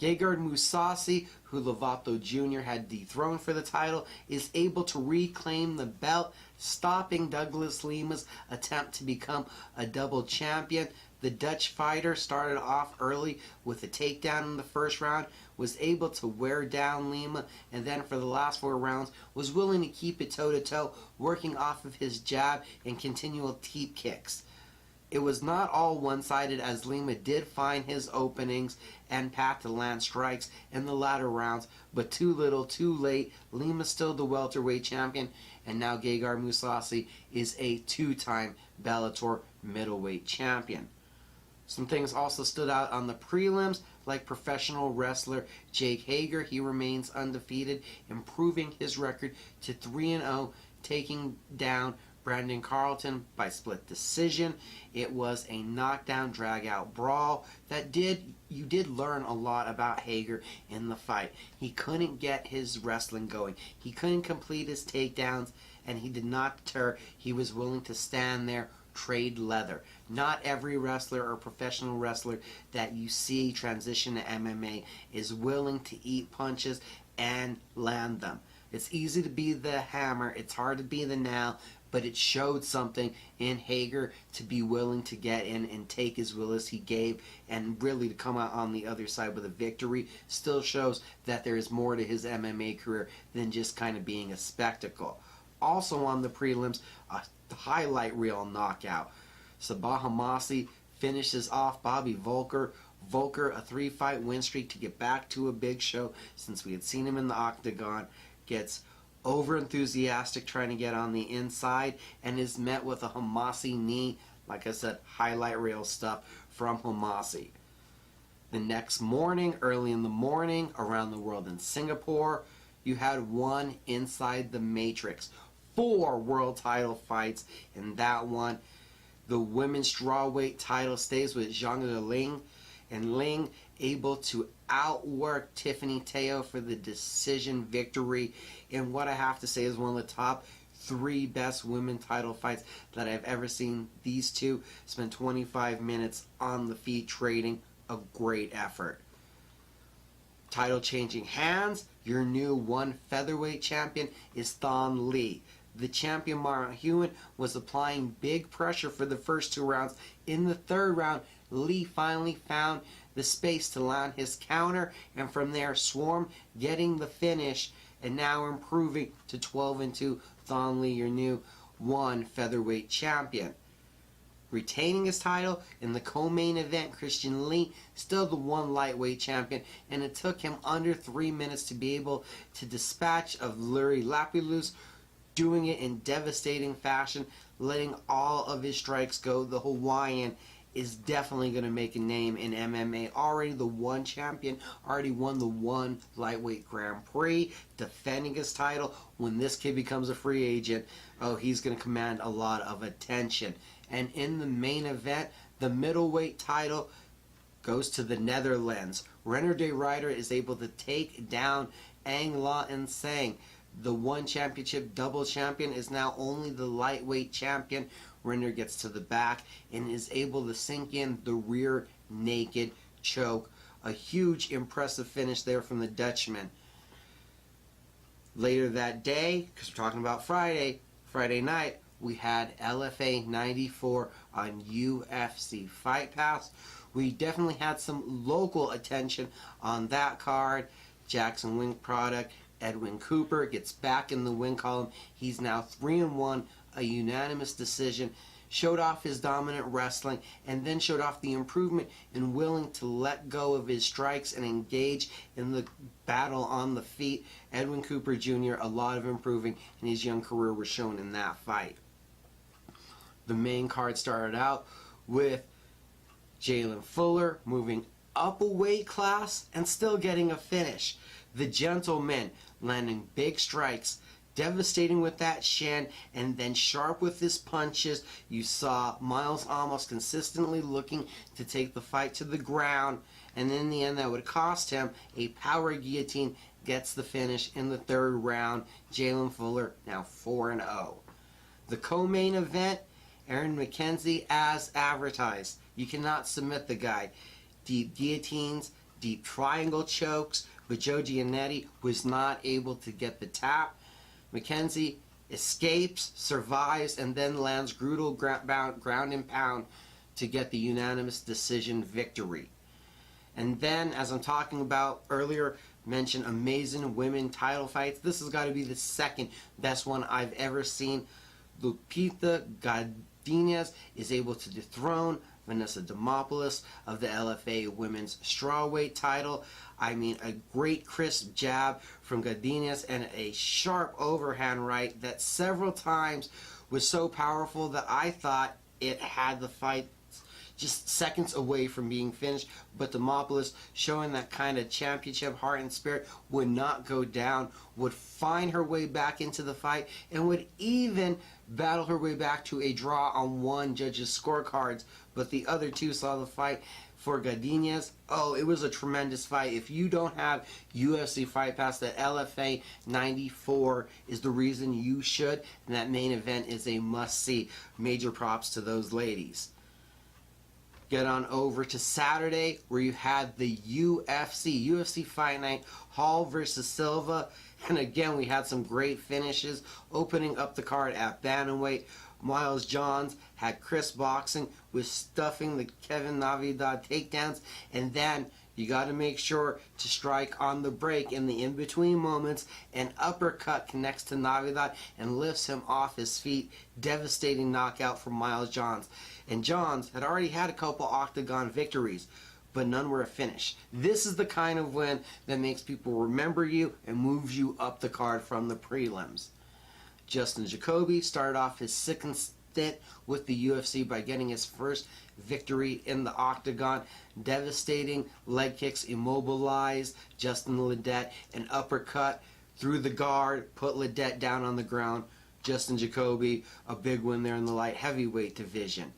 Gegard Mousasi, who Lovato Jr. had dethroned for the title, is able to reclaim the belt, stopping Douglas Lima's attempt to become a double champion. The Dutch fighter started off early with a takedown in the first round, was able to wear down Lima, and then for the last 4 rounds was willing to keep it toe-to-toe, working off of his jab and continual teep kicks. It was not all one-sided, as Lima did find his openings and path to land strikes in the latter rounds, but too little, too late. Lima still the welterweight champion, and now Gegard Mousasi is a 2-time Bellator middleweight champion. Some things also stood out on the prelims, like professional wrestler Jake Hager. He remains undefeated, improving his record to 3-0, taking down Brandon Carlton by split decision. It was a knockdown, drag-out brawl that you did learn a lot about Hager in the fight. He couldn't get his wrestling going. He couldn't complete his takedowns, and he did not deter. He was willing to stand there, trade leather. Not every wrestler or professional wrestler that you see transition to MMA is willing to eat punches and land them. It's easy to be the hammer. It's hard to be the nail. But it showed something in Hager to be willing to get in and take as well as he gave, and really to come out on the other side with a victory still shows that there is more to his MMA career than just kind of being a spectacle. Also on the prelims, a highlight reel knockout. Sabah Hamasi finishes off Bobby Volker. Volker, a 3-fight win streak to get back to a big show since we had seen him in the octagon, gets over-enthusiastic trying to get on the inside and is met with a Hamasi knee. Like I said, highlight reel stuff from Hamasi. The next morning, early in the morning, around the world in Singapore, you had one inside the Matrix. 4 world title fights in that one. The women's strawweight title stays with Zhang Ling, and Ling able to outwork Tiffany Teo for the decision victory in what I have to say is one of the top 3 best women title fights that I've ever seen. These two spent 25 minutes on the feet trading. A great effort. Title changing hands. Your new 1 featherweight champion is Thon Lee. The champion Mara Hewen was applying big pressure for the first 2 rounds. In the 3rd round, Lee finally found the space to land his counter, and from there Swarm getting the finish, and now improving to 12-2. Thon Lee, your new 1 featherweight champion. retaining his title. In the co-main event, Christian Lee, still the one lightweight champion, and it took him under 3 minutes to be able to dispatch of Lurie Lapilus, doing it in devastating fashion, letting all of his strikes go. The Hawaiian is definitely going to make a name in MMA. Already the one champion, already won the one lightweight Grand Prix, defending his title. When this kid becomes a free agent, oh, he's going to command a lot of attention. And in the main event, the middleweight title goes to the Netherlands. Renner de Ryder is able to take down Ang La Insang. The one championship double champion is now only the lightweight champion. Renner gets to the back and is able to sink in the rear naked choke. A huge, impressive finish there from the Dutchman. Later that day, because we're talking about Friday night, we had LFA 94 on UFC Fight Pass. We definitely had some local attention on that card. Jackson Wing product, Edwin Cooper gets back in the win column. He's now 3-1, a unanimous decision. Showed off his dominant wrestling and then showed off the improvement in willing to let go of his strikes and engage in the battle on the feet. Edwin Cooper Jr., a lot of improving in his young career was shown in that fight. The main card started out with Jalen Fuller moving up a weight class and still getting a finish. The Gentleman landing big strikes, devastating with that shin, and then sharp with his punches. You saw Miles almost consistently looking to take the fight to the ground, and in the end that would cost him. A power guillotine gets the finish in the third round. Jalen Fuller now 4-0. The co-main event, Aaron McKenzie as advertised. You cannot submit the guy. Deep guillotines, deep triangle chokes, but Joe Giannetti was not able to get the tap. McKenzie escapes, survives, and then lands brutal ground and pound to get the unanimous decision victory. And then, as I'm talking about earlier, mentioned amazing women title fights. This has got to be the second best one I've ever seen. Lupita Godinez is able to dethrone Vanessa Demopoulos of the LFA Women's Strawweight title. I mean, a great crisp jab from Godinez and a sharp overhand right that several times was so powerful that I thought it had the fight just seconds away from being finished. But Demopoulos, showing that kind of championship heart and spirit, would not go down, would find her way back into the fight, and would even battle her way back to a draw on one judge's scorecards. But the other two saw the fight for Godinez. Oh, it was a tremendous fight. If you don't have UFC Fight Pass, that LFA 94 is the reason you should, and that main event is a must-see. Major props to those ladies. Get on over to Saturday, where you had the UFC Fight Night, Hall versus Silva. And again, we had some great finishes. Opening up the card at bantamweight, Miles Johns had crisp boxing with stuffing the Kevin Navidad takedowns. And then you got to make sure to strike on the break in the in-between moments. An uppercut connects to Navidad and lifts him off his feet. Devastating knockout for Miles Johns. And Johns had already had a couple octagon victories, but none were a finish. This is the kind of win that makes people remember you and moves you up the card from the prelims. Justin Jacoby started off his second stint with the UFC by getting his first victory in the octagon. Devastating leg kicks immobilized Justin Ledet. An uppercut through the guard, put Ledet down on the ground. Justin Jacoby, a big win there in the light heavyweight division.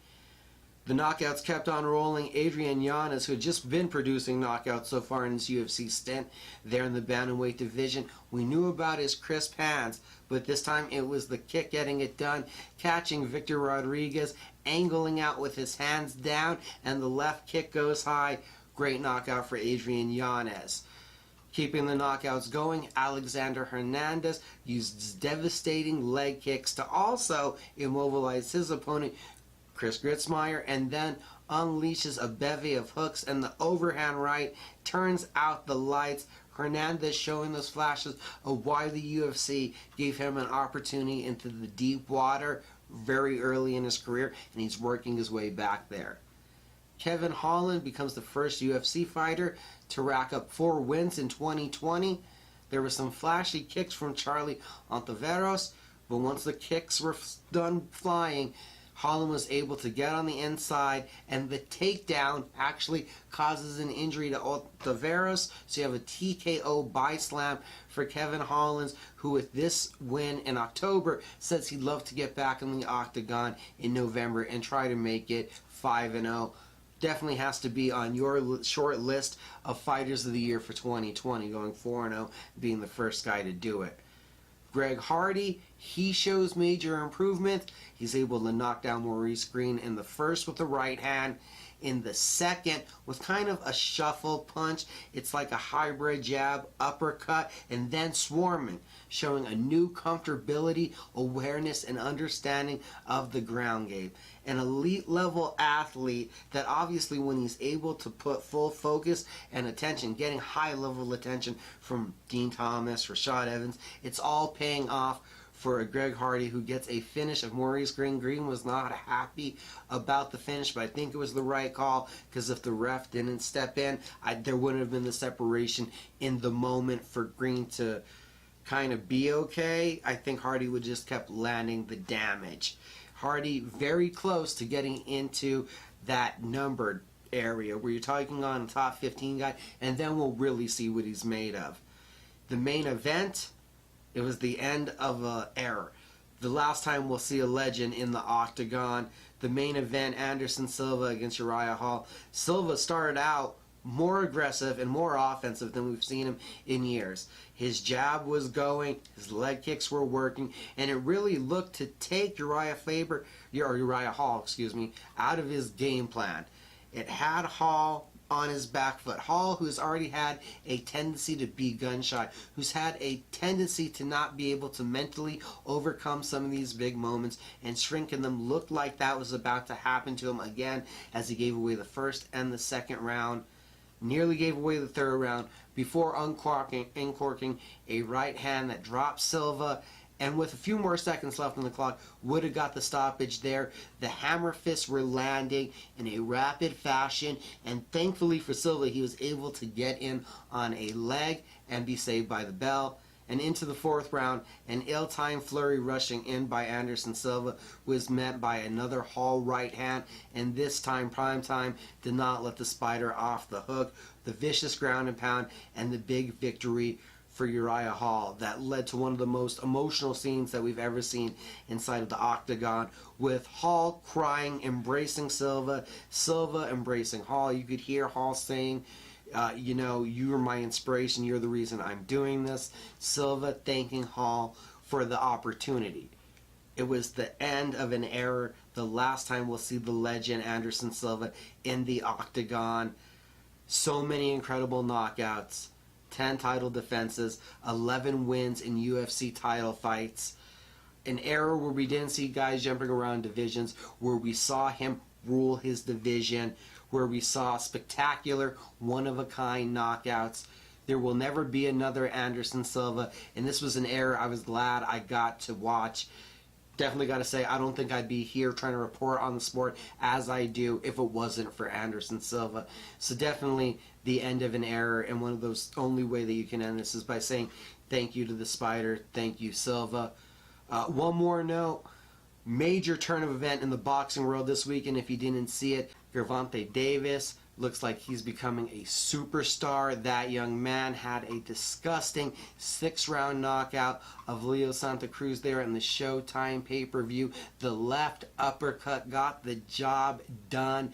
The knockouts kept on rolling. Adrian Yanez, who had just been producing knockouts so far in his UFC stint there in the bantamweight division, we knew about his crisp hands, but this time it was the kick getting it done, catching Victor Rodriguez, angling out with his hands down, and the left kick goes high. Great knockout for Adrian Yanez. Keeping the knockouts going, Alexander Hernandez used his devastating leg kicks to also immobilize his opponent, Chris Gritzmeyer, and then unleashes a bevy of hooks, and the overhand right turns out the lights. Hernandez showing those flashes of why the UFC gave him an opportunity into the deep water very early in his career, and he's working his way back there. Kevin Holland becomes the first UFC fighter to rack up 4 wins in 2020. There were some flashy kicks from Charlie Ontiveros, but once the kicks were done flying, Holland was able to get on the inside, and the takedown actually causes an injury to Ontiveros, so you have a TKO by slam for Kevin Holland, who with this win in October says he'd love to get back in the octagon in November and try to make it 5-0. Definitely has to be on your short list of fighters of the year for 2020, going 4-0, being the first guy to do it. Greg Hardy, he shows major improvement. He's able to knock down Maurice Green in the first with the right hand. In the second, with kind of a shuffle punch, it's like a hybrid jab, uppercut, and then swarming, showing a new comfortability, awareness, and understanding of the ground game. An elite level athlete that obviously when he's able to put full focus and attention, getting high level attention from Dean Thomas, Rashad Evans, it's all paying off for a Greg Hardy who gets a finish of Maurice Green. Green was not happy about the finish, but I think it was the right call, because if the ref didn't step in, there wouldn't have been the separation in the moment for Green to kind of be okay. I think Hardy would just kept landing the damage. Hardy very close to getting into that numbered area where you're talking on a top 15 guy, and then we'll really see what he's made of. The main event, it was the end of an era. The last time we'll see a legend in the octagon. The main event, Anderson Silva against Uriah Hall. Silva started out more aggressive and more offensive than we've seen him in years. His jab was going, his leg kicks were working, and it really looked to take Uriah Hall, out of his game plan. It had Hall on his back foot. Hall, who's already had a tendency to be gun-shy, who's had a tendency to not be able to mentally overcome some of these big moments, and shrinking them, looked like that was about to happen to him again as he gave away the first and the second round. Nearly gave away the third round before uncorking a right hand that dropped Silva, and with a few more seconds left on the clock, would have got the stoppage there. The hammer fists were landing in a rapid fashion, and thankfully for Silva, he was able to get in on a leg and be saved by the bell. And into the fourth round, an ill-timed flurry rushing in by Anderson Silva was met by another Hall right hand, and this time Primetime did not let the spider off the hook. The vicious ground and pound, and the big victory for Uriah Hall that led to one of the most emotional scenes that we've ever seen inside of the octagon, with Hall crying, embracing Silva, Silva embracing Hall. You could hear Hall saying, you're my inspiration, you're the reason I'm doing this. Silva thanking Hall for the opportunity. It was the end of an era. The last time we'll see the legend Anderson Silva in the octagon. So many incredible knockouts, 10 title defenses, 11 wins in UFC title fights. An era where we didn't see guys jumping around divisions, where we saw him rule his division, where we saw spectacular, one-of-a-kind knockouts. There will never be another Anderson Silva, and this was an era I was glad I got to watch. Definitely got to say, I don't think I'd be here trying to report on the sport as I do if it wasn't for Anderson Silva. So definitely the end of an era, and one of those only way that you can end this is by saying thank you to the Spider, thank you Silva. One more note, major turn of event in the boxing world this week, and if you didn't see it, Gervonta Davis looks like he's becoming a superstar. That young man had a disgusting 6-round knockout of Leo Santa Cruz there in the Showtime pay-per-view. The left uppercut got the job done.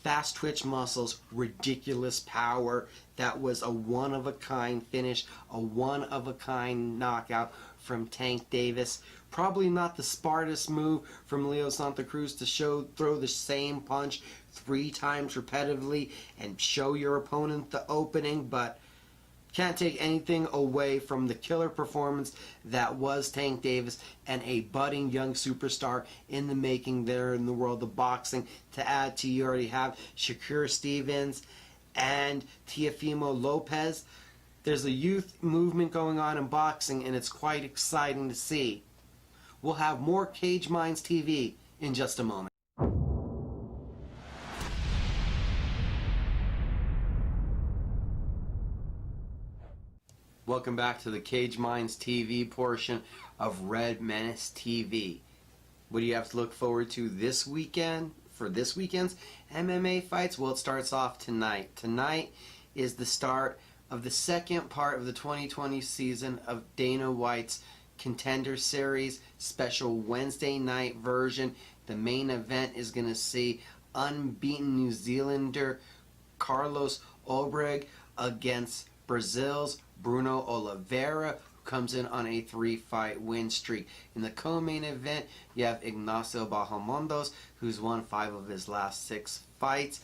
Fast twitch muscles, ridiculous power. That was a one-of-a-kind finish, a one-of-a-kind knockout from Tank Davis. Probably not the smartest move from Leo Santa Cruz to throw the same punch 3 times repetitively and show your opponent the opening, but can't take anything away from the killer performance that was Tank Davis and a budding young superstar in the making there in the world of boxing. To add to, you already have Shakur Stevens and Teofimo Lopez. There's a youth movement going on in boxing, and it's quite exciting to see. We'll have more Cage Minds TV in just a moment. Welcome back to the Cage Minds TV portion of Red Menace TV. What do you have to look forward to this weekend? For this weekend's MMA fights? Well, it starts off tonight. Tonight is the start of the second part of the 2020 season of Dana White's Contender Series special Wednesday night version. The main event is going to see unbeaten New Zealander Carlos Ulbrich against Brazil's Bruno Oliveira, who comes in on a 3-fight win streak. In the co-main event, you have Ignacio Bahamondos, who's won 5 of his last 6 fights,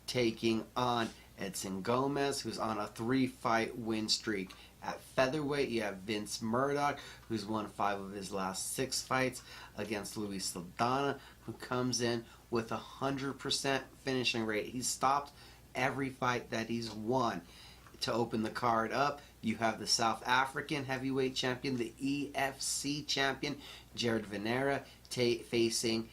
taking on Edson Gomez, who's on a 3-fight win streak. At featherweight, you have Vince Murdoch, who's won 5 of his last 6 fights, against Luis Saldana, who comes in with a 100% finishing rate. He's stopped every fight that he's won. To open the card up, you have the South African heavyweight champion, the EFC champion, Jared Venera, facing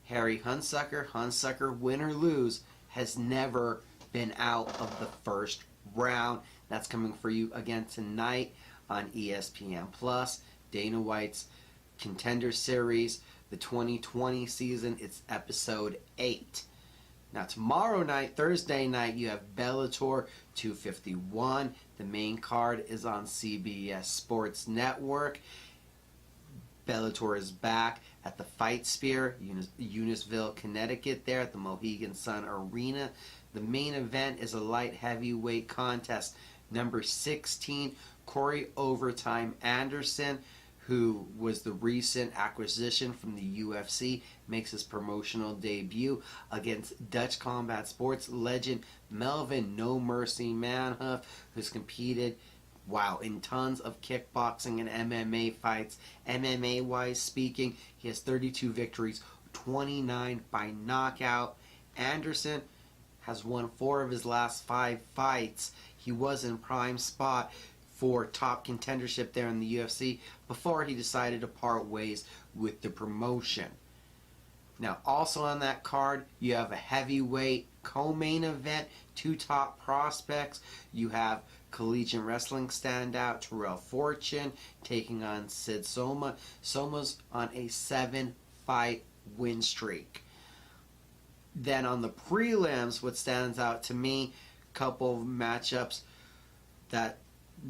Harry Hunsucker. Hunsucker, win or lose, has never been out of the first round. That's coming for you again tonight on ESPN Plus. Dana White's Contender Series, the 2020 season. It's episode 8. Now tomorrow night, Thursday night, you have Bellator 251. The main card is on CBS Sports Network. Bellator is back at the Fight Sphere, Unisville, Connecticut, there at the Mohegan Sun Arena. The main event is a light heavyweight contest. Number 16, Corey Overtime Anderson, who was the recent acquisition from the UFC, makes his promotional debut against Dutch Combat Sports legend Melvin No Mercy Manhoef, who's competed, in tons of kickboxing and MMA fights. MMA-wise speaking, he has 32 victories, 29 by knockout. Anderson has won 4 of his last 5 fights. He was in prime spot for top contendership there in the UFC before he decided to part ways with the promotion. Now, also on that card, you have a heavyweight co-main event, 2 top prospects. You have collegiate wrestling standout Terrell Fortune taking on Sid Soma. Soma's on a 7-fight win streak. Then on the prelims, what stands out to me, couple of matchups that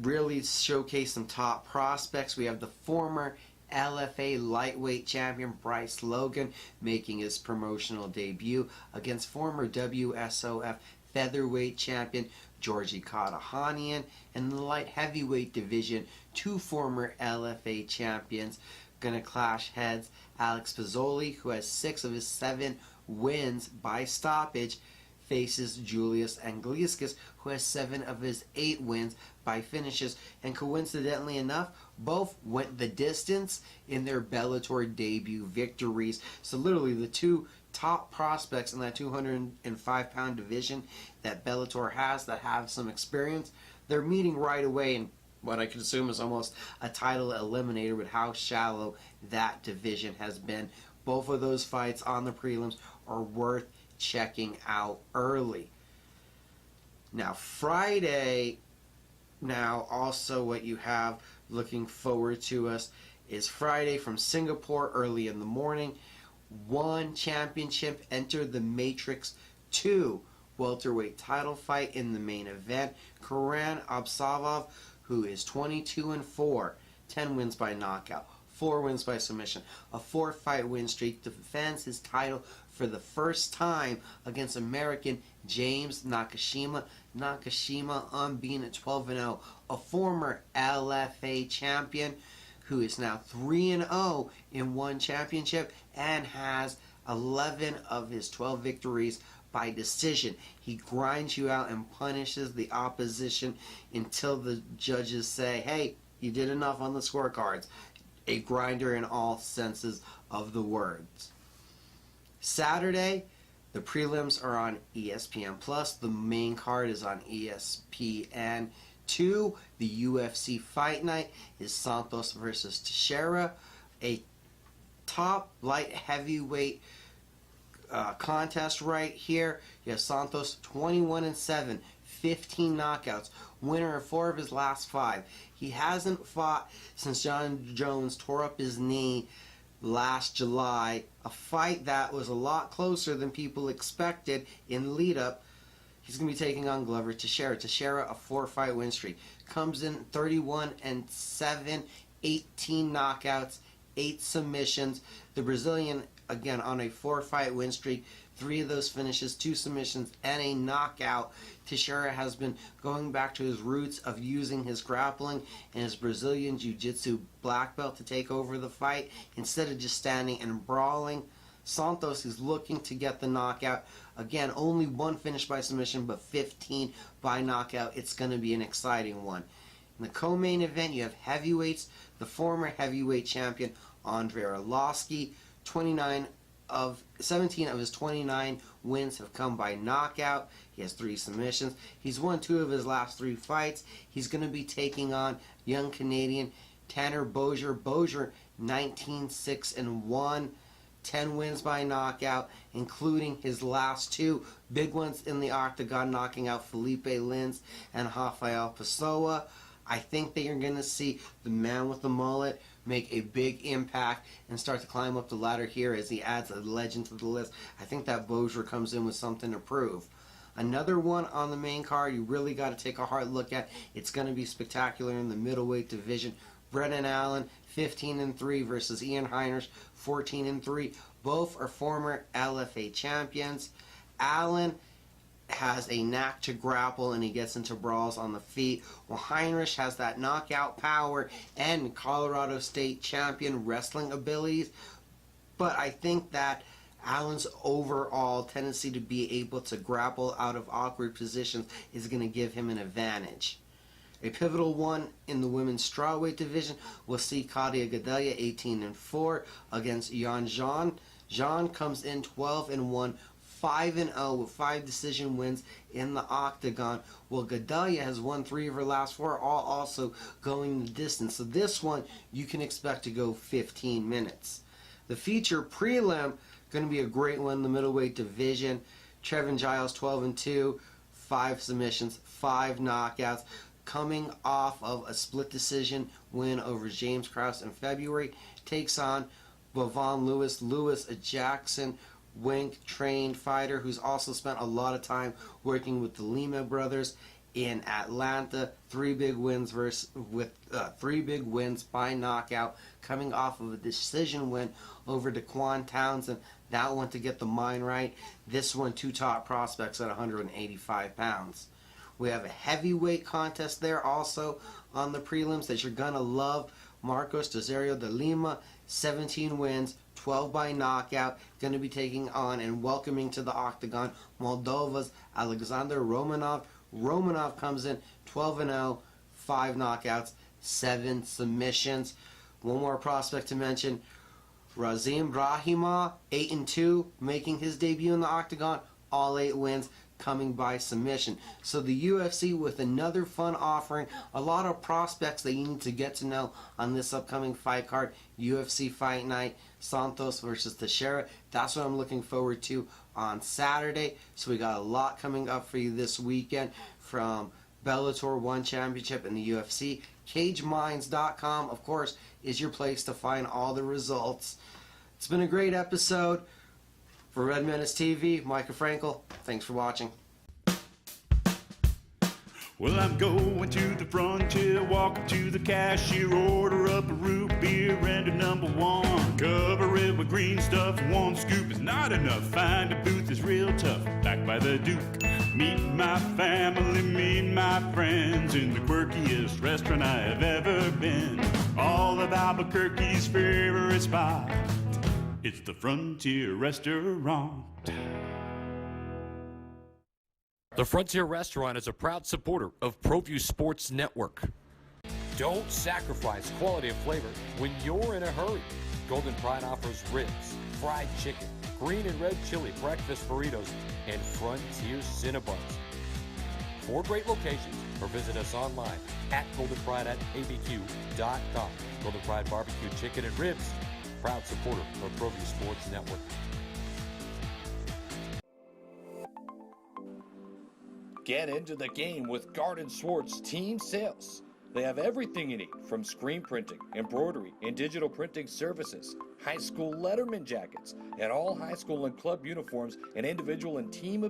really showcase some top prospects. We have the former LFA lightweight champion Bryce Logan making his promotional debut against former WSOF featherweight champion Georgi Katahanian. In the light heavyweight division, 2 former LFA champions going to clash heads. Alex Pizzoli, who has 6 of his 7 wins by stoppage, faces Julius Angliskis, who has 7 of his 8 wins by finishes. And coincidentally enough, both went the distance in their Bellator debut victories. So literally the 2 top prospects in that 205-pound division that Bellator has that have some experience, they're meeting right away in what I could assume is almost a title eliminator with how shallow that division has been. Both of those fights on the prelims are worth checking out early. Now Friday, also what you have looking forward to us is Friday from Singapore early in the morning. One championship entered the Matrix 2 welterweight title fight in the main event. Karan Absavov, who is 22-4, 10 wins by knockout, 4 wins by submission, a 4-fight win streak, defends his title for the first time against American James Nakashima. Nakashima unbeaten at 12-0, a former LFA champion who is now 3-0 in one championship and has 11 of his 12 victories by decision. He grinds you out and punishes the opposition until the judges say, hey, you did enough on the scorecards. A grinder in all senses of the words. Saturday, the prelims are on ESPN Plus. The main card is on ESPN 2, the UFC Fight Night, is Santos versus Teixeira, a top light heavyweight contest right here. You have Santos 21-7, 15 knockouts, winner of 4 of his last 5. He hasn't fought since John Jones tore up his knee last July, a fight that was a lot closer than people expected in the lead up. He's going to be taking on Glover Teixeira. Teixeira, a 4-fight win streak. Comes in 31-7, 18 knockouts, 8 submissions. The Brazilian, again, on a 4-fight win streak. 3 of those finishes, 2 submissions, and a knockout. Teixeira has been going back to his roots of using his grappling and his Brazilian Jiu-Jitsu black belt to take over the fight instead of just standing and brawling. Santos is looking to get the knockout. Again, only 1 finish by submission, but 15 by knockout. It's going to be an exciting one. In the co-main event, you have heavyweights. The former heavyweight champion, Andrei Arlovski. 17 of his 29 wins have come by knockout. He has 3 submissions. He's won 2 of his last 3 fights. He's going to be taking on young Canadian Tanner Bozier. Bozier, 19-6-1. 10 wins by knockout, including his last 2 big ones in the octagon, knocking out Felipe Lins and Rafael Pessoa. I think that you're going to see the man with the mullet make a big impact and start to climb up the ladder here as he adds a legend to the list. I think that Bozier comes in with something to prove. Another one on the main card you really got to take a hard look at. It's going to be spectacular in the middleweight division. Brendan Allen, 15-3 versus Ian Heinrich, 14-3. Both are former LFA champions. Allen has a knack to grapple and he gets into brawls on the feet, while Heinrich has that knockout power and Colorado State champion wrestling abilities. But I think that Allen's overall tendency to be able to grapple out of awkward positions is going to give him an advantage. A pivotal one in the women's strawweight division will see Claudia Gadelha 18-4 against Yan Zhang. Zhang comes in 12-1, 5-0 with 5 decision wins in the octagon, while Gadelha has won 3 of her last 4, all also going the distance. So this one you can expect to go 15 minutes. The feature prelim going to be a great one in the middleweight division. Trevin Giles 12-2, 5 submissions, 5 knockouts, coming off of a split decision win over James Krause in February, takes on Bavon Lewis. Lewis, a Jackson Wink trained fighter who's also spent a lot of time working with the Lima brothers in Atlanta. 3 big wins with 3 big wins by knockout, coming off of a decision win over Daquan Townsend. That one to get the mind right. This one 2 top prospects at 185 pounds. We have a heavyweight contest there also on the prelims that you're going to love. Marcos Desario de Lima, 17 wins, 12 by knockout, going to be taking on and welcoming to the octagon Moldova's Alexander Romanov. Romanov comes in 12-0, 5 knockouts, 7 submissions. One more prospect to mention, Razim Brahima, 8-2, making his debut in the octagon, all 8 wins, coming by submission. So the UFC with another fun offering, a lot of prospects that you need to get to know on this upcoming fight card. UFC Fight Night, Santos versus Teixeira. That's what I'm looking forward to on Saturday. So we got a lot coming up for you this weekend, from Bellator 1 Championship and the UFC. CageMinds.com, of course, is your place to find all the results. It's been a great episode. For Red Menace TV, Micah Frankel, thanks for watching. Well, I'm going to the frontier, walk up to the cashier, order up a root beer and a number 1. Cover it with green stuff, 1 scoop is not enough. Find a booth is real tough, back by the Duke. Meet my family, meet my friends in the quirkiest restaurant I have ever been. All of Albuquerque's favorite spot, it's the Frontier Restaurant. The Frontier Restaurant is a proud supporter of ProView Sports Network. Don't sacrifice quality of flavor when you're in a hurry. Golden Pride offers ribs, fried chicken, green and red chili, breakfast burritos, and Frontier Cinnabons. 4 great locations, or visit us online at goldenpride@abq.com. Golden Pride Barbecue Chicken and Ribs, proud supporter of ProView Sports Network. Get into the game with Garden Swartz Team Sales. They have everything you need from screen printing, embroidery, and digital printing services, high school letterman jackets, and all high school and club uniforms and individual and team